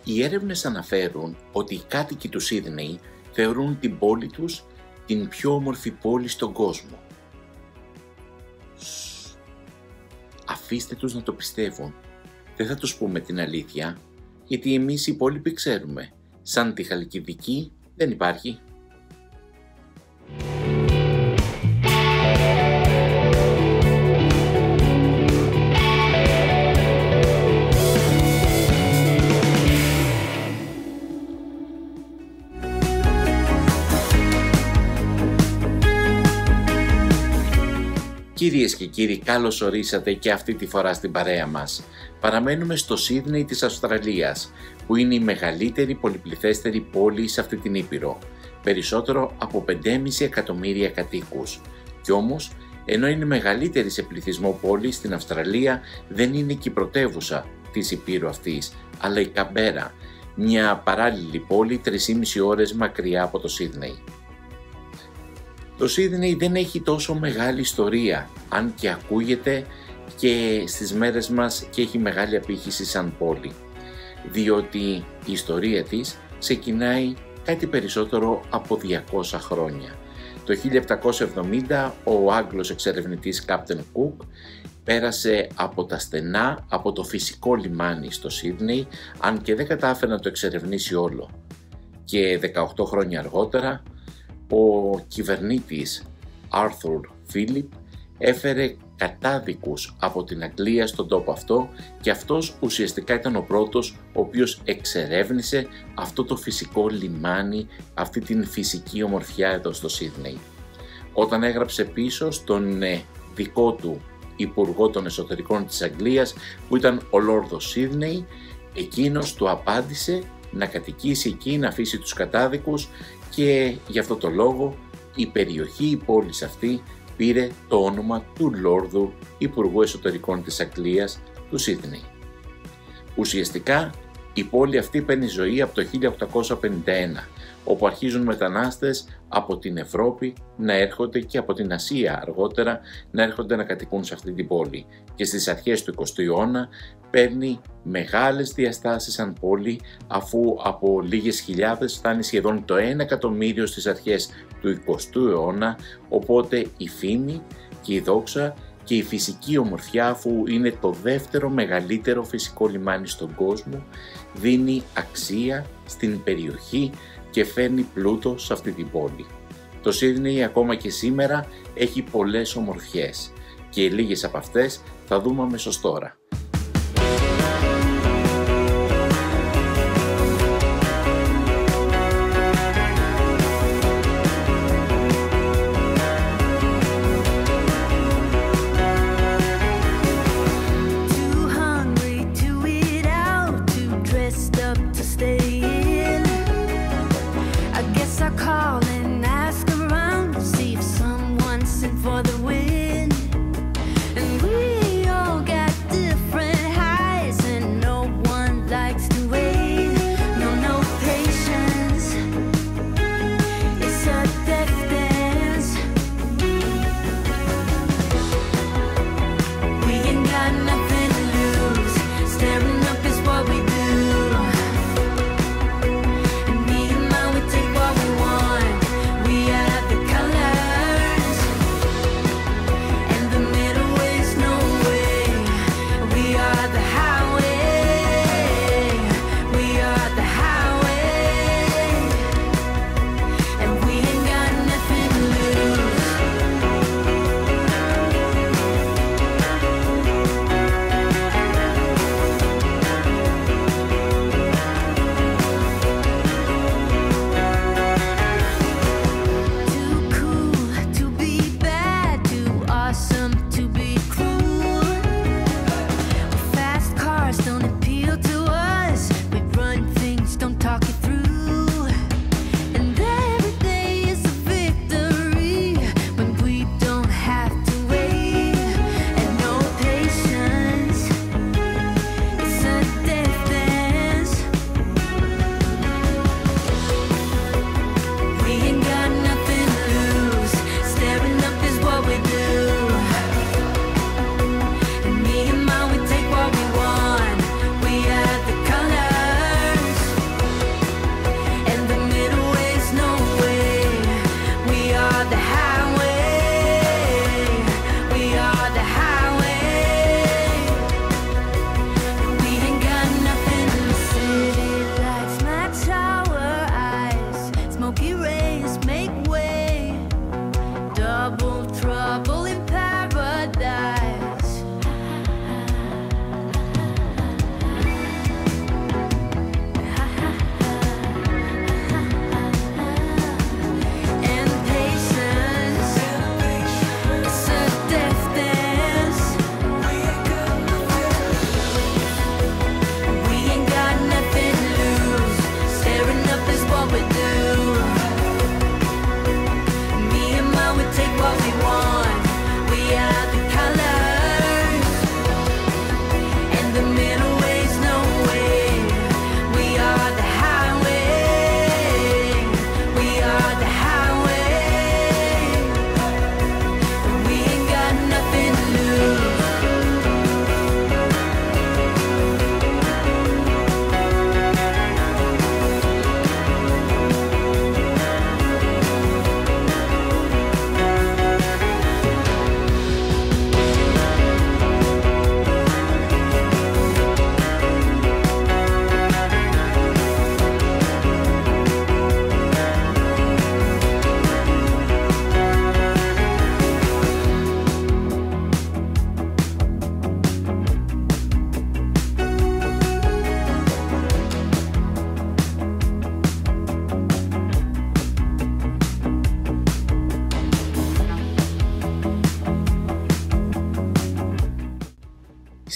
Οι έρευνες αναφέρουν ότι οι κάτοικοι του Σίδνεϊ θεωρούν την πόλη τους την πιο όμορφη πόλη στον κόσμο. Αφήστε τους να το πιστεύουν. Δεν θα τους πούμε την αλήθεια, γιατί εμείς οι υπόλοιποι ξέρουμε. Σαν τη Χαλκιδική δεν υπάρχει. Κυρίες και κύριοι, καλώς ορίσατε και αυτή τη φορά στην παρέα μας. Παραμένουμε στο Σίδνεϊ της Αυστραλίας, που είναι η μεγαλύτερη πολυπληθέστερη πόλη σε αυτή την ήπειρο, περισσότερο από 5,5 εκατομμύρια κατοίκους. Κι όμως, ενώ είναι η μεγαλύτερη σε πληθυσμό πόλη στην Αυστραλία, δεν είναι και η πρωτεύουσα της υπήρου αυτής, αλλά η Καμπέρα, μια παράλληλη πόλη 3,5 ώρες μακριά από το Σίδνεϊ. Το Σίδνεϊ δεν έχει τόσο μεγάλη ιστορία, αν και ακούγεται και στις μέρες μας και έχει μεγάλη απήχηση σαν πόλη, διότι η ιστορία της ξεκινάει κάτι περισσότερο από 200 χρόνια. Το 1770 ο Άγγλος εξερευνητής Captain Cook πέρασε από τα στενά από το φυσικό λιμάνι στο Σίδνεϊ, αν και δεν κατάφερε να το εξερευνήσει όλο. Και 18 χρόνια αργότερα ο κυβερνήτης Arthur Phillip έφερε κατάδικους από την Αγγλία στον τόπο αυτό και αυτός ουσιαστικά ήταν ο πρώτος ο οποίος εξερεύνησε αυτό το φυσικό λιμάνι, αυτή την φυσική ομορφιά εδώ στο Σίδνεϊ. Όταν έγραψε πίσω στον δικό του υπουργό των εσωτερικών της Αγγλίας, που ήταν ο Λόρδος Σίδνεϊ, εκείνος του απάντησε να κατοικήσει εκεί, να αφήσει τους κατάδικους, και γι' αυτό το λόγο η περιοχή, η πόλη αυτή, πήρε το όνομα του Λόρδου Υπουργού Εσωτερικών της Αγγλίας, του Σίδνεϊ. Ουσιαστικά η πόλη αυτή παίρνει ζωή από το 1851, όπου αρχίζουν μετανάστες από την Ευρώπη να έρχονται και από την Ασία αργότερα να έρχονται να κατοικούν σε αυτή την πόλη, και στις αρχές του 20ου αιώνα παίρνει μεγάλες διαστάσεις σαν πόλη, αφού από λίγες χιλιάδες φτάνει σχεδόν το 1 εκατομμύριο στις αρχές του 20ου αιώνα, οπότε η φήμη και η δόξα και η φυσική ομορφιά, αφού είναι το δεύτερο μεγαλύτερο φυσικό λιμάνι στον κόσμο, δίνει αξία στην περιοχή και φέρνει πλούτο σε αυτή την πόλη. Το Σίδνεϊ ακόμα και σήμερα έχει πολλές ομορφιές και λίγες από αυτές θα δούμε αμέσως τώρα.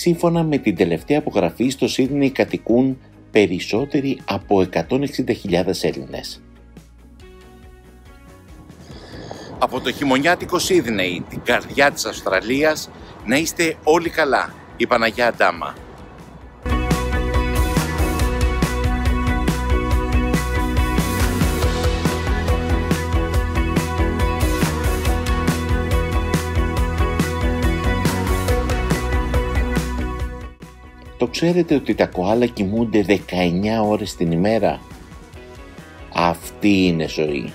Σύμφωνα με την τελευταία απογραφή, στο Σίδνεϊ κατοικούν περισσότεροι από 160.000 Έλληνες. Από το χειμωνιάτικο Σίδνεϊ, την καρδιά της Αυστραλίας, να είστε όλοι καλά. Η Παναγιά Αντάμα. Το ξέρετε ότι τα κοάλα κοιμούνται 19 ώρες την ημέρα? Αυτή είναι ζωή.